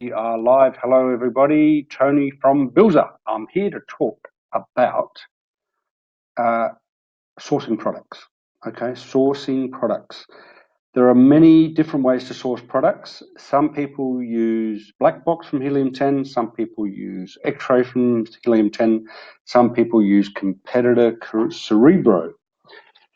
We are live. Hello, everybody. Tony from Bilzar. I'm here to talk about sourcing products. Okay, sourcing products. There are many different ways to source products. Some people use black box from Helium 10. Some people use X-ray from Helium 10. Some people use competitor Cerebro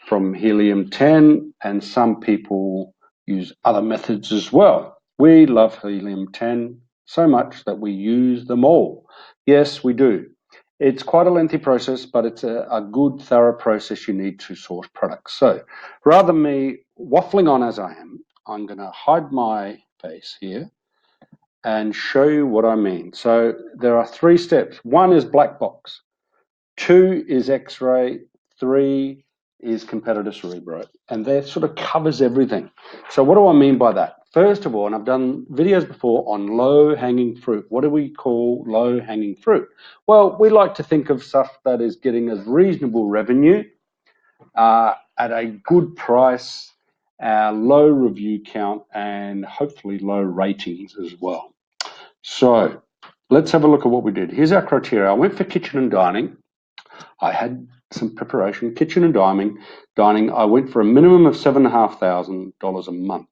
from Helium 10, and some people use other methods as well. We love Helium 10 so much that we use them all. Yes, we do. It's quite a lengthy process, but it's a good, thorough process you need to source products. So rather than me waffling on as I am, I'm going to hide my face here and show you what I mean. So there are 3 steps. 1 is black box. 2 is X-ray. 3 is competitor Cerebro, and that sort of covers everything. So what do I mean by that? First of all, and I've done videos before on low-hanging fruit. What do we call low-hanging fruit? Well, we like to think of stuff that is getting us reasonable revenue at a good price, low review count, and hopefully low ratings as well. So let's have a look at what we did. Here's our criteria. I went for kitchen and dining. I had some preparation, kitchen and dining. I went for a minimum of $7,500 a month,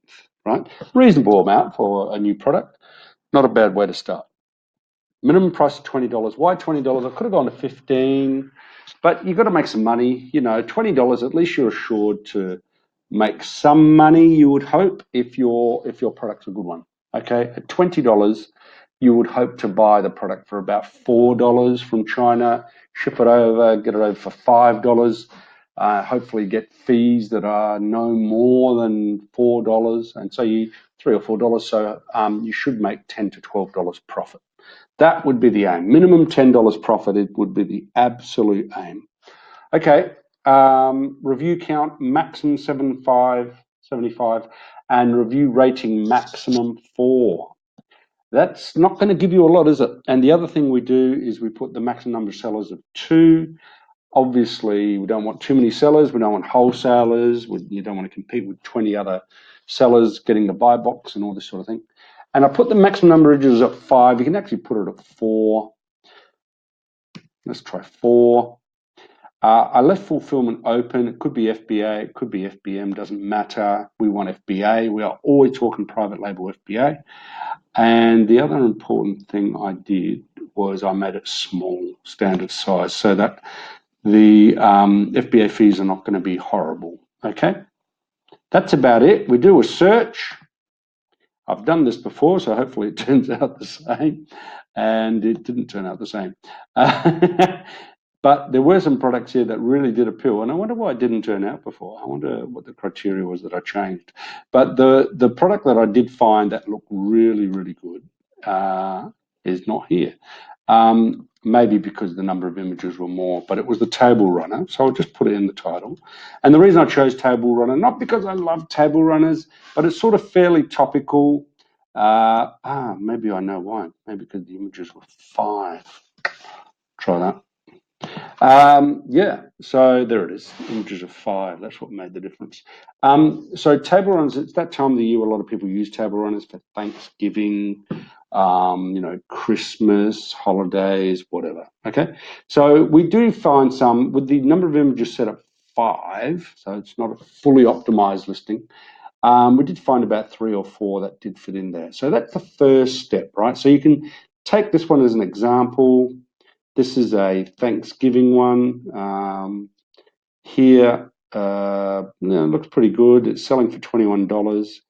right? Reasonable amount for a new product. Not a bad way to start. Minimum price of $20. Why $20? I could have gone to $15, but you've got to make some money. You know, $20, at least you're assured to make some money, you would hope, if your product's a good one. Okay, at $20, you would hope to buy the product for about $4 from China, ship it over, get it over for $5, hopefully get fees that are no more than $4, and so you $3 or $4, so you should make $10 to $12 profit. That would be the aim. Minimum $10 profit, it would be the absolute aim. Okay, review count maximum 75, and review rating maximum 4. That's not going to give you a lot, is it? And the other thing we do is we put the maximum number of sellers of 2. Obviously, we don't want too many sellers. We don't want wholesalers. You don't want to compete with 20 other sellers getting the buy box and all this sort of thing. And I put the maximum number of images at 5. You can actually put it at 4. Let's try 4. I left fulfillment open. It could be FBA, it could be FBM, doesn't matter. We want FBA. We are always talking private label FBA. And the other important thing I did was I made it small, standard size, so that the FBA fees are not going to be horrible. Okay, that's about it. We do a search. I've done this before, so hopefully it turns out the same. And it didn't turn out the same. But there were some products here that really did appeal, and I wonder why it didn't turn out before. I wonder what the criteria was that I changed. But the product that I did find that looked really, really good is not here. Maybe because the number of images were more, but it was the table runner, so I'll just put it in the title. And the reason I chose table runner, not because I love table runners, but it's sort of fairly topical. Maybe I know why. Maybe because the images were 5. Try that. Yeah, so there it is, images of 5. That's what made the difference. So table runners, it's that time of the year a lot of people use table runners for Thanksgiving, Christmas, holidays, whatever. Okay, so we do find some with the number of images set at 5, so it's not a fully optimized listing. We did find about 3 or 4 that did fit in there. So that's the first step, right? So you can take this one as an example. This is a Thanksgiving one. Here, looks pretty good. It's selling for $21.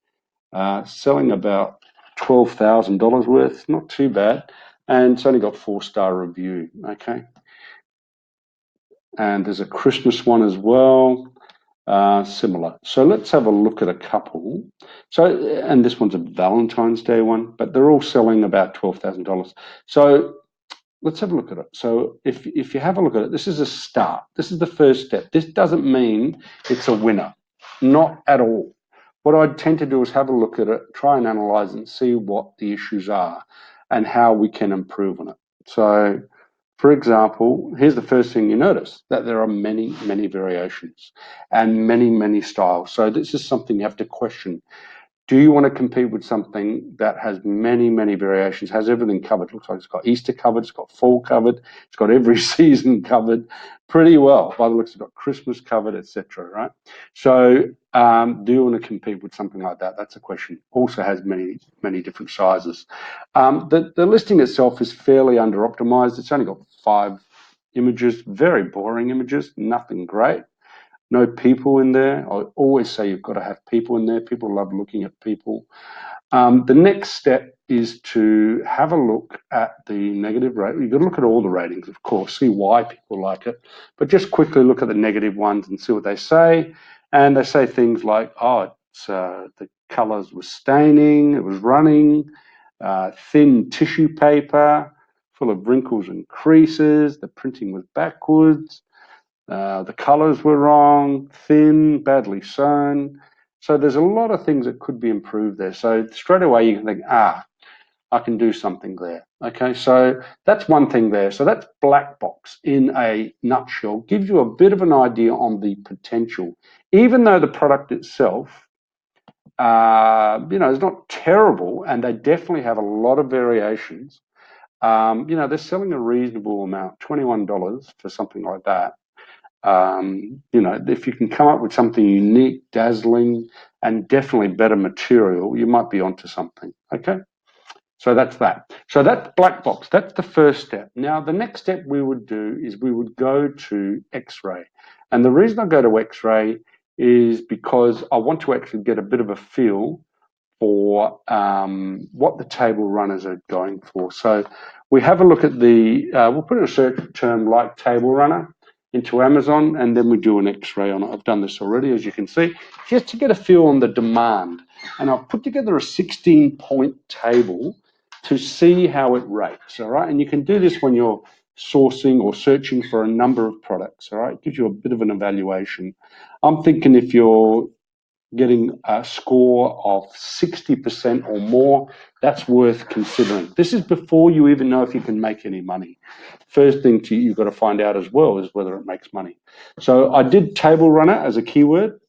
Selling about $12,000 worth. Not too bad. And it's only got 4-star review. Okay. And there's a Christmas one as well. Similar. So let's have a look at a couple. So, and this one's a Valentine's Day one, but they're all selling about $12,000. So let's have a look at it. So if you have a look at it, this is a start. This is the first step. This doesn't mean it's a winner. Not at all. What I tend to do is have a look at it, try and analyze and see what the issues are and how we can improve on it. So, for example, here's the first thing you notice, that there are many, many variations and many, many styles. So this is something you have to question. Do you want to compete with something that has many, many variations, has everything covered? Looks like it's got Easter covered, it's got fall covered, it's got every season covered pretty well. By the looks, it's got Christmas covered, etc. Right? So, do you want to compete with something like that? That's a question. Also has many, many different sizes. The listing itself is fairly under optimized. It's only got 5 images, very boring images, nothing great. No people in there. I always say you've got to have people in there. People love looking at people. The next step is to have a look at the negative rate. You've got to look at all the ratings, of course, see why people like it, but just quickly look at the negative ones and see what they say. And they say things like, oh, it's, the colours were staining, it was running, thin tissue paper, full of wrinkles and creases, the printing was backwards. The colours were wrong, thin, badly sewn. So there's a lot of things that could be improved there. So straight away you can think, I can do something there. Okay, so that's one thing there. So that's black box in a nutshell. Gives you a bit of an idea on the potential. Even though the product itself, is not terrible, and they definitely have a lot of variations. They're selling a reasonable amount, $21 for something like that. If you can come up with something unique, dazzling, and definitely better material, you might be onto something. Okay, so that's that. So that's black box. That's the first step. Now, the next step we would do is we would go to X-ray, and the reason I go to X-ray is because I want to actually get a bit of a feel for what the table runners are going for. So we have a look at we'll put in a search term like table runner into Amazon, and then we do an X-ray on it. I've done this already, as you can see, just to get a feel on the demand. And I've put together a 16-point table to see how it rates, all right? And you can do this when you're sourcing or searching for a number of products, all right? It gives you a bit of an evaluation. I'm thinking if you're getting a score of 60% or more, that's worth considering. This is before you even know if you can make any money. First thing you've got to find out as well is whether it makes money. So I did table runner as a keyword,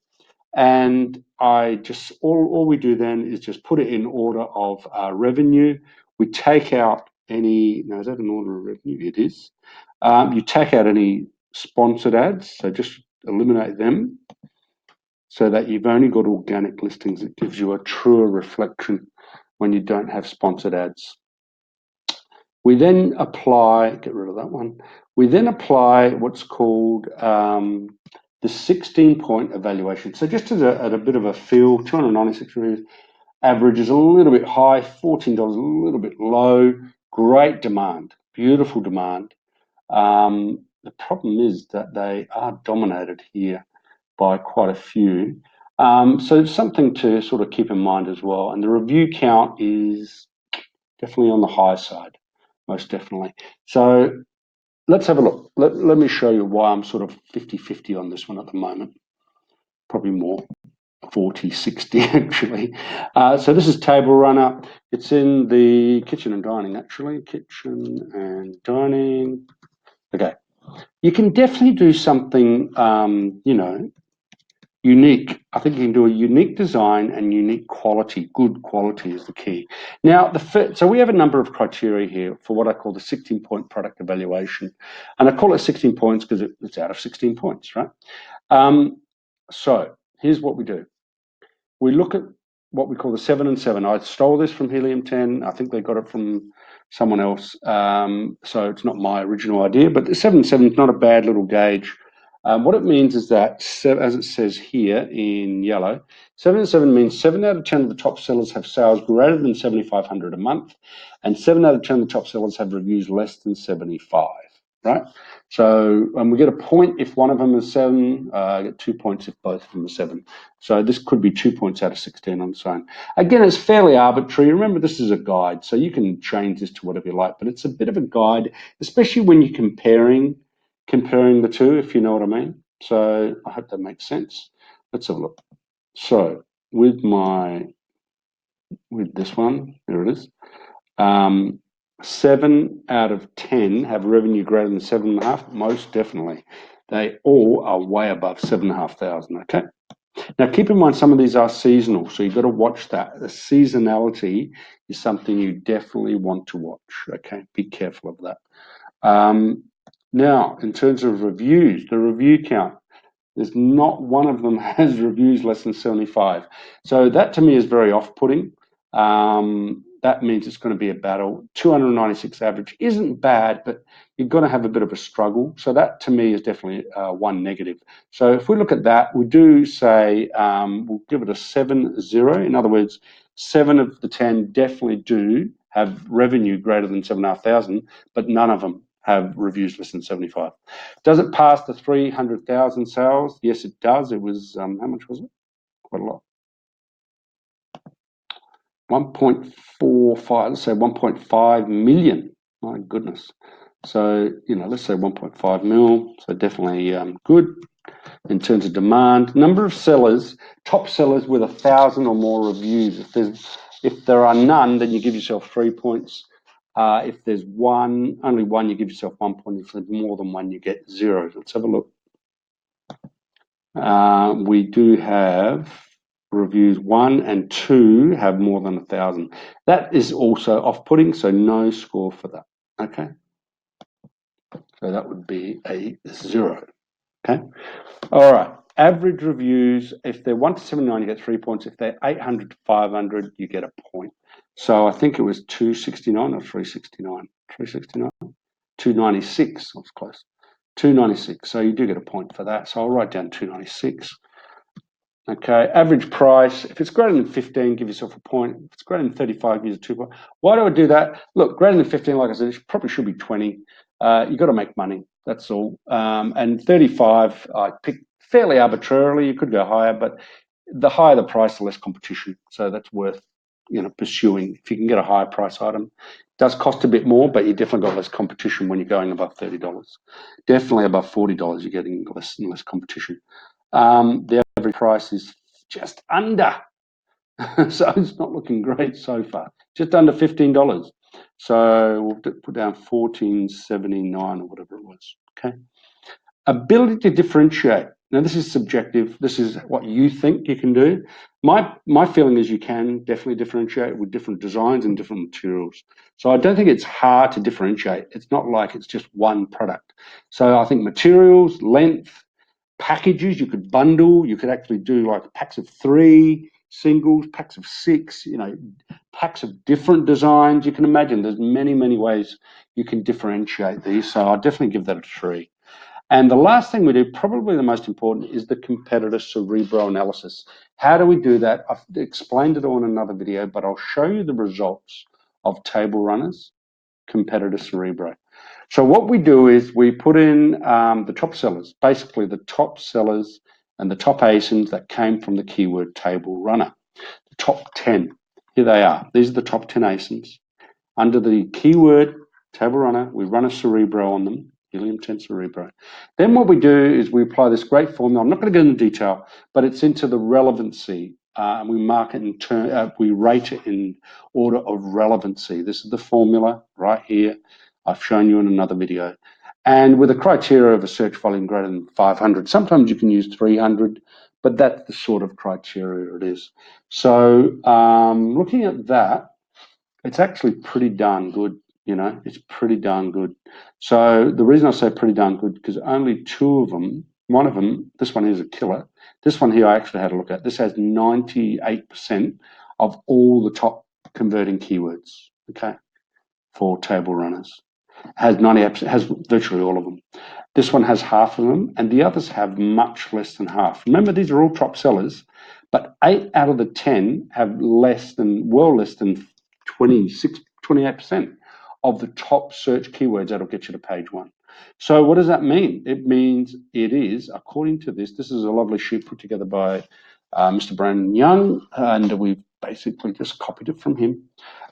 and I just, all we do then is just put it in order of revenue. We take out any, now is that an order of revenue? It is. You take out any sponsored ads, so just eliminate them, so that you've only got organic listings. It gives you a truer reflection when you don't have sponsored ads. We then apply, get rid of that one. We then apply what's called the 16-point evaluation. So just at a bit of a feel, 296 reviews, average is a little bit high, $14 a little bit low, great demand, beautiful demand. The problem is that they are dominated here by quite a few. So it's something to sort of keep in mind as well. And the review count is definitely on the high side, most definitely. So let's have a look. Let me show you why I'm sort of 50-50 on this one at the moment. Probably more 40-60 actually. So this is Table Runner. It's in the kitchen and dining actually. Kitchen and dining. Okay. You can definitely do something, unique. I think you can do a unique design and unique quality. Good quality is the key. Now, so we have a number of criteria here for what I call the 16-point product evaluation. And I call it 16 points because it's out of 16 points, right? So here's what we do. We look at what we call the 7 and 7. I stole this from Helium 10. I think they got it from someone else. So it's not my original idea, but the 7 and 7 is not a bad little gauge. What it means is that, as it says here in yellow, 7 and 7 means 7 out of 10 of the top sellers have sales greater than 7,500 a month, and 7 out of 10 of the top sellers have reviews less than 75, right? So we get a point if one of them is 7, I get 2 points if both of them are 7. So this could be 2 points out of 16 on its own. Again, it's fairly arbitrary. Remember, this is a guide, so you can change this to whatever you like, but it's a bit of a guide, especially when you're comparing the two, if you know what I mean. So I hope that makes sense. Let's have a look. So with this one, there it is. 7 out of 10 have revenue greater than 7.5. Most definitely, they all are way above 7,500. Okay. Now, keep in mind, some of these are seasonal, so you've got to watch that. The seasonality is something you definitely want to watch. Okay, be careful of that. Now, in terms of reviews, the review count, there's not one of them has reviews less than 75. So that to me is very off-putting. That means it's going to be a battle. 296 average isn't bad, but you've got to have a bit of a struggle. So that to me is definitely one negative. So if we look at that, we do say we'll give it a 7-0. In other words, 7 of the 10 definitely do have revenue greater than 7,500, but none of them have reviews less than 75. Does it pass the 300,000 sales? Yes, it does. It was, how much was it? Quite a lot. 1.45, let's say 1.5 million. My goodness. So, let's say 1.5 mil. So definitely good in terms of demand. Number of sellers, top sellers with 1,000 or more reviews. If there are none, then you give yourself 3 points. If there's only one, you give yourself 1 point. If there's more than one, you get 0. Let's have a look. We do have reviews 1 and 2 have more than 1,000. That is also off-putting, so no score for that. Okay, so that would be a 0. Okay, all right. Average reviews, if they're 1 to 79, you get 3 points. If they're 800 to 500, you get a point. So I think it was 269 or 369. 369, 296. I was close. 296. So you do get a point for that. So I'll write down 296. Okay, average price, if it's greater than 15, give yourself a point. If it's greater than 35, use a 2 point. Why do I do that? Look, greater than 15, like I said, it probably should be 20. You've got to make money, that's all. And 35, I picked fairly arbitrarily. You could go higher, but the higher the price, the less competition. So that's worth pursuing. If you can get a higher price item, it does cost a bit more, but you definitely got less competition when you're going above $30. Definitely above $40, you're getting less and less competition. The average price is just under, so it's not looking great so far. Just under $15. So we'll put down 14.79 or whatever it was. Okay. Ability to differentiate. Now this is subjective. This is what you think you can do. My feeling is you can definitely differentiate with different designs and different materials. So I don't think it's hard to differentiate. It's not like it's just one product. So I think materials, length, packages you could bundle. You could actually do like packs of 3 singles, packs of 6, packs of different designs. You can imagine there's many ways you can differentiate these. So I'll definitely give that a 3. And the last thing we do, probably the most important, is the competitor Cerebro analysis. How do we do that? I've explained it all in another video, but I'll show you the results of table runners, competitor Cerebro. So what we do is we put in the top sellers, basically the top sellers and the top ASINs that came from the keyword table runner. The top 10, here they are. These are the top 10 ASINs. Under the keyword table runner, we run a Cerebro on them, Helium 10 Cerebro. Then what we do is we apply this great formula. I'm not going to go into detail, but it's into the relevancy. We mark it in turn. We rate it in order of relevancy. This is the formula right here. I've shown you in another video. And with a criteria of a search volume greater than 500, sometimes you can use 300, but that's the sort of criteria it is. So looking at that, it's actually pretty darn good. It's pretty darn good. So the reason I say pretty darn good, because only 2 of them, one of them, this one is a killer. This one here I actually had a look at. This has 98% of all the top converting keywords, okay, for table runners. Has 98%, has virtually all of them. This one has half of them, and the others have much less than half. Remember, these are all top sellers, but 8 out of the 10 have less than 28% of the top search keywords that'll get you to page 1. So what does that mean? It means it is, according to this is a lovely sheet put together by Mr. Brandon Young, and we've basically just copied it from him.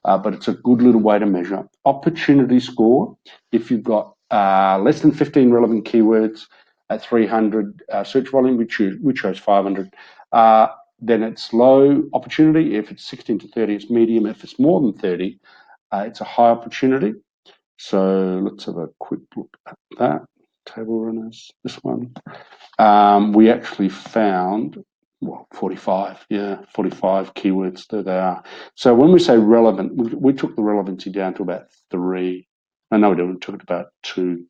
But it's a good little way to measure. Opportunity score, if you've got less than 15 relevant keywords at 300 search volume, we chose 500, then it's low opportunity. If it's 16 to 30, it's medium. If it's more than 30, it's a high opportunity. So let's have a quick look at that. Table runners, this one. We actually found well, 45, 45 keywords. There they are. So when we say relevant, we took the relevancy down to about 3. No, we didn't. We took it about 2.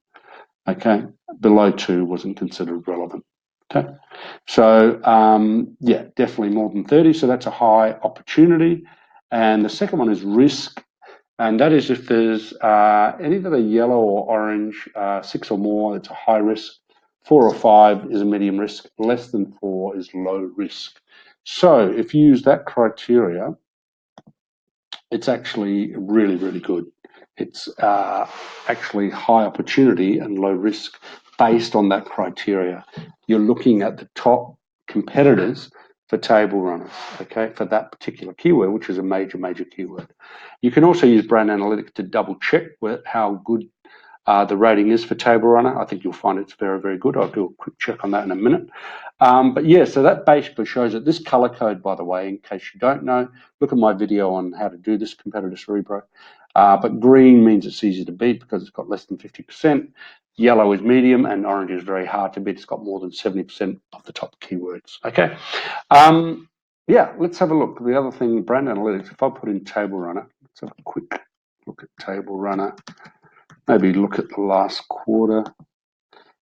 Okay, below 2 wasn't considered relevant. Okay, so yeah, definitely more than 30. So that's a high opportunity. And the second one is risk, and that is if there's any that are yellow or orange, 6 or more, it's a high risk. 4 or 5 is a medium risk. Less than 4 is low risk. So if you use that criteria, it's actually really, really good. It's actually high opportunity and low risk based on that criteria. You're looking at the top competitors for table runners, okay, for that particular keyword, which is a major, major keyword. You can also use brand analytics to double check how good the rating is for table runner. I think you'll find it's very, very good. I'll do a quick check on that in a minute. But yeah, so that basically shows it. This color code, by the way, in case you don't know, look at my video on how to do this competitor Cerebro. But green means it's easy to beat because it's got less than 50%. Yellow is medium and orange is very hard to beat. It's got more than 70% of the top keywords. Okay. Yeah, let's have a look. The other thing, brand analytics, if I put in table runner, let's have a quick look at table runner. Maybe look at the last quarter.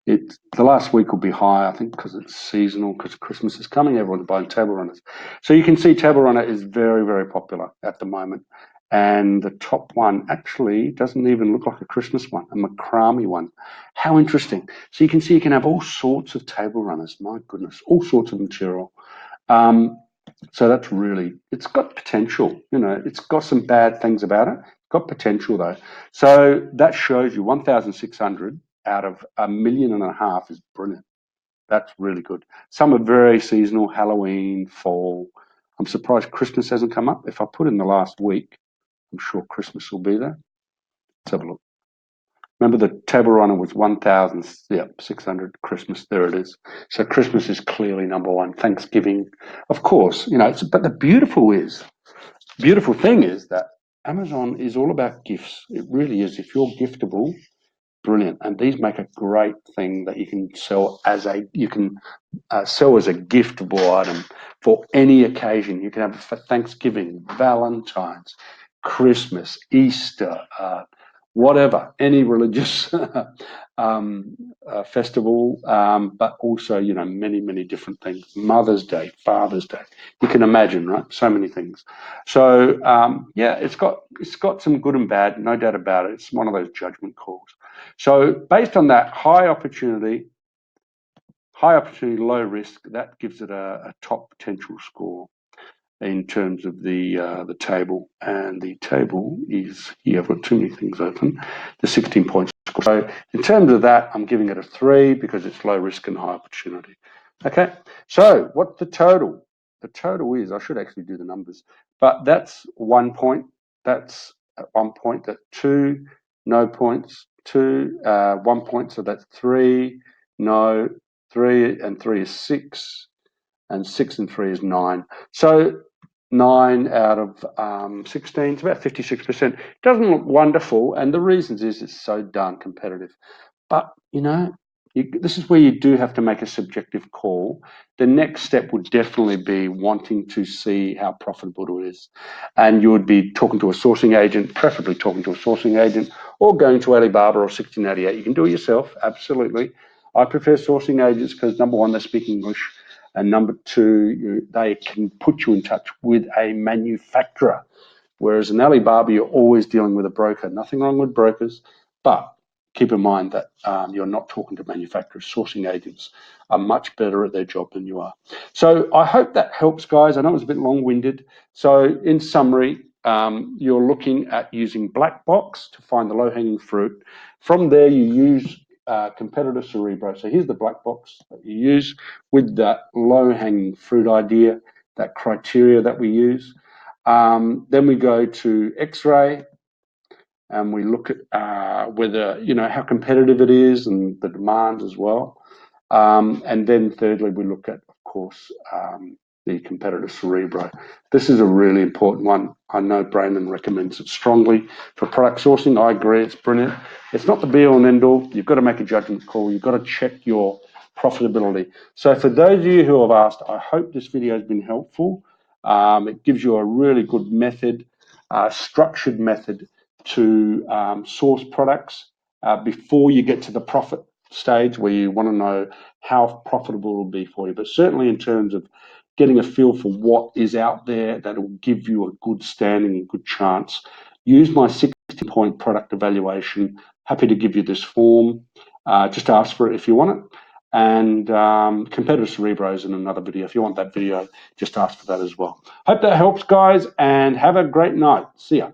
The last week will be high, I think, because it's seasonal, because Christmas is coming. Everyone's buying table runners. So you can see table runner is very, very popular at the moment. And the top one actually doesn't even look like a Christmas one, a macrame one. How interesting. So you can see you can have all sorts of table runners. My goodness, all sorts of material. So that's really, it's got potential, it's got some bad things about it. It's got potential though. So that shows you 1,600 out of 1.5 million is brilliant. That's really good. Some are very seasonal, Halloween, fall. I'm surprised Christmas hasn't come up. If I put in the last week, I'm sure Christmas will be there. Let's have a look. Remember the table runner was 1,600 Christmas. There it is. So Christmas is clearly number one. Thanksgiving, of course, but the beautiful thing is that Amazon is all about gifts. It really is. If you're giftable, brilliant. And these make a great thing that you can sell as a giftable item for any occasion. You can have it for Thanksgiving, Valentine's, Christmas, Easter, whatever, any religious festival, but also, many, many different things. Mother's Day, Father's Day. You can imagine, right? So many things. So, yeah, it's got some good and bad, no doubt about it. It's one of those judgment calls. So based on that high opportunity, low risk, that gives it a top potential score in terms of the table. And the table is here. I've got too many things open. The 16 points. So in terms of that, I'm giving it a 3 because it's low risk and high opportunity. Okay. So what's the total? The total is, I should actually do the numbers, but that's 1 point. That's at 1 point. That's 2, no points. 2, 1 point. So that's 3, no, 3, and 3 is 6. And 6 and 3 is 9. So 9 out of 16, it's about 56%. Doesn't look wonderful, and the reasons is it's so darn competitive. But, this is where you do have to make a subjective call. The next step would definitely be wanting to see how profitable it is. And you would be talking to a sourcing agent, preferably talking to a sourcing agent, or going to Alibaba or 1688. You can do it yourself, absolutely. I prefer sourcing agents because, number one, they speak English. And number 2, they can put you in touch with a manufacturer. Whereas in Alibaba, you're always dealing with a broker. Nothing wrong with brokers, but keep in mind that you're not talking to manufacturers. Sourcing agents are much better at their job than you are. So I hope that helps, guys. I know it was a bit long-winded. So in summary, you're looking at using black box to find the low-hanging fruit. From there, you use competitor Cerebro. So here's the black box that you use with that low-hanging fruit idea, that criteria that we use. Then we go to X-ray and we look at whether, how competitive it is and the demand as well. And then thirdly, we look at, of course, the competitor Cerebro. This is a really important one. I know Brandon recommends it strongly for product sourcing. I agree, it's brilliant. It's not the be all and end all. You've got to make a judgment call. You've got to check your profitability. So for those of you who have asked, I hope this video has been helpful. It gives you a really good method, structured method to source products before you get to the profit stage where you want to know how profitable it will be for you. But certainly in terms of getting a feel for what is out there that will give you a good standing and good chance, use my 60-point product evaluation. Happy to give you this form. Just ask for it if you want it. And competitor Cerebro is in another video. If you want that video, just ask for that as well. Hope that helps, guys, and have a great night. See ya.